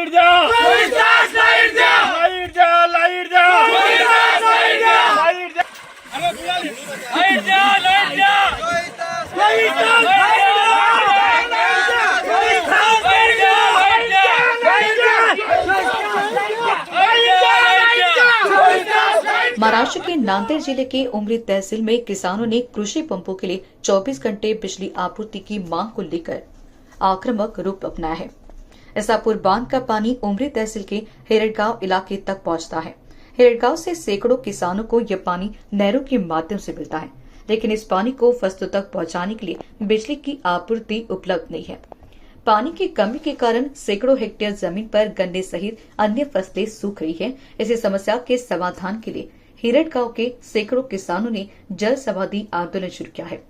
Light द्या, light द्या, light द्या, लाईट द्या, लाईट द्या, लाईट द्या, लाईट द्या, लाईट द्या, लाईट द्या। महाराष्ट्र के नांदेड़ जिले के उमरी तहसील में किसानों ने कृषि पंपों के लिए 24 घंटे बिजली आपूर्ति की मांग को लेकर आक्रामक रूप अपनाया है। इसापुर बांध का पानी उमरी तहसील के हेरड़गांव इलाके तक पहुंचता है। हेरड़गांव से सैकड़ों किसानों को यह पानी नहरों के माध्यम से मिलता है, लेकिन इस पानी को फसलों तक पहुंचाने के लिए बिजली की आपूर्ति उपलब्ध नहीं है। पानी की कमी के कारण सैकड़ों हेक्टेयर जमीन पर गन्ने सहित अन्य फसलें सूख रही है। इसी समस्या के समाधान के लिए हेरड़गांव के सैकड़ों किसानों ने जल समाधि आंदोलन शुरू किया है।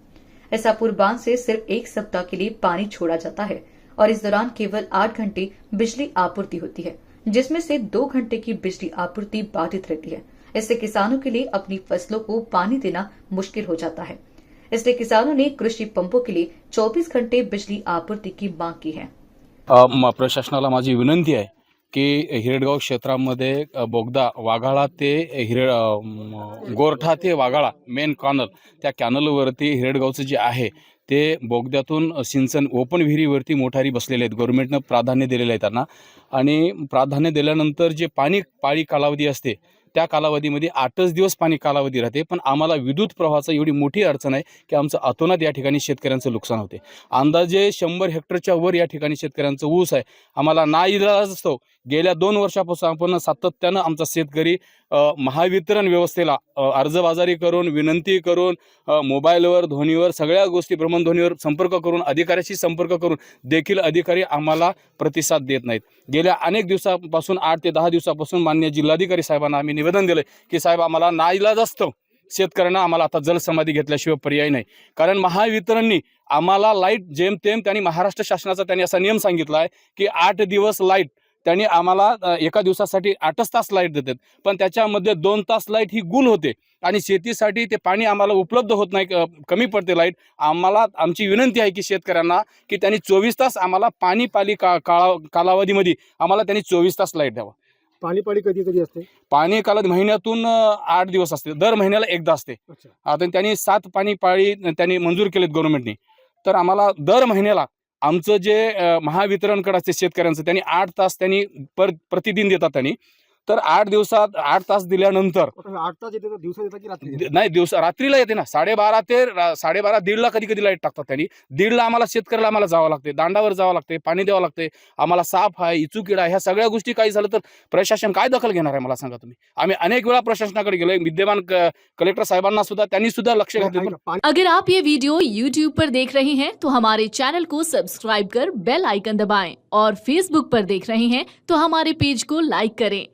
इसापुर बांध से सिर्फ एक सप्ताह के लिए पानी छोड़ा जाता है और इस दौरान केवल 8 घंटे बिजली आपूर्ति होती है, जिसमें से 2 घंटे की बिजली आपूर्ति बाधित रहती है। इससे किसानों के लिए अपनी फसलों को पानी देना मुश्किल हो जाता है। इसलिए किसानों ने कृषि पंपों के लिए 24 घंटे बिजली आपूर्ति की मांग की है। प्रशासनाला माझी विनंती आहे की हिरडगाव क्षेत्रामध्ये बोगदा वाघाळा ते गोरठा ते वाघाळा मेन कॅनल, त्या कॅनलवरती हिरडगावचं जे आहे ते बोगद्यातून सिंचन ओपन विहिरीवरती मोटारी बसलेले आहेत। गव्हर्नमेंटनं प्राधान्य दिलेलं आहे त्यांना, आणि प्राधान्य दिल्यानंतर जे पाळी कालावधी असते त्या कालावधीमध्ये 8च दिवस पाणी कालावधी राहते। पण आम्हाला विद्युत प्रवाहाचा एवढी मोठी अडचण आहे की आमचं अतोनात या ठिकाणी शेतकऱ्यांचं नुकसान होते। अंदाजे 100 हेक्टरच्या वर या ठिकाणी शेतकऱ्यांचं ऊस आहे। आम्हाला नाईलाज असतो गेल्या 2 वर्षापासून आपण सातत्यानं आमचा शेतकरी महावितरण व्यवस्थेला अर्जबाजारी करून, विनंती करून, मोबाईलवर, ध्वनीवर, सगळ्या गोष्टी भ्रमणध्वनीवर संपर्क करून, अधिकाऱ्याशी संपर्क करून देखील अधिकारी आम्हाला प्रतिसाद देत नाहीत। गेल्या अनेक दिवसापासून 8 ते 10 दिवसापासून माननीय जिल्हाधिकारी साहेबांना आम्ही निवेदन दिले की साहेब आम्हाला नाईलाज असतो शेतकऱ्यांना, आम्हाला आता जलसमाधी घेतल्याशिवाय पर्याय नाही। कारण महावितरणनी आम्हाला लाईट जेमतेम त्यांनी महाराष्ट्र शासनाचा त्यांनी असा नियम सांगितला आहे की 8 दिवस लाईट त्यांनी आम्हाला एका दिवसासाठी 8च तास लाईट देतात, पण त्याच्यामध्ये 2 तास लाईट ही गुल होते आणि शेतीसाठी ते पाणी आम्हाला उपलब्ध होत नाही, कमी पडते लाईट। आम्हाला आमची विनंती आहे की शेतकऱ्यांना की त्यांनी 24 तास आम्हाला पाणी कालावधीमध्ये आम्हाला त्यांनी 24 तास लाईट द्यावा। पाणी कधी कधी असते? पाणी कालावधी महिन्यातून 8 दिवस असते, दर महिन्याला एकदा असते। आता त्यांनी 7 पाणी पाळी त्यांनी मंजूर केलेत गव्हर्नमेंटने, तर आम्हाला दर महिन्याला आमचं जे महावितरणकडे असते शेतकऱ्यांचं त्यांनी 8 तास त्यांनी प्रतिदिन देतात त्यांनी। तर 8 दिवसात 8 तास दिल्यानंतर 8 तास येते, दिवसा येतात की रात्री? नाही, दिवसा रात्रीला येते ना। 12:30 ते 12:30 1:30ला कधी कधी लाईट टाकतात त्यांनी। 1:30ला आम्हाला शेतकऱ्याला आम्हाला जावं लागते, दांडावर जावं लागते, पाणी द्यावं लागते आम्हाला। साप आहे, इचुकीडा, ह्या सगळ्या गोष्टी काही झालं तर प्रशासन काय दखल घेणार आहे मला सांगा तुम्ही? आम्ही अनेक वेळा प्रशासनाकडे गेलोय, विद्यमान कलेक्टर साहेबांना सुद्धा त्यांनी सुद्धा लक्ष घातलं। अगर आप ये वीडियो YouTube पर देख रहे हैं तो हमारे चैनल को सब्सक्राइब कर बेल आइकन दबाएं, और Facebook पर देख रहे हैं तो हमारे पेज को लाइक करें।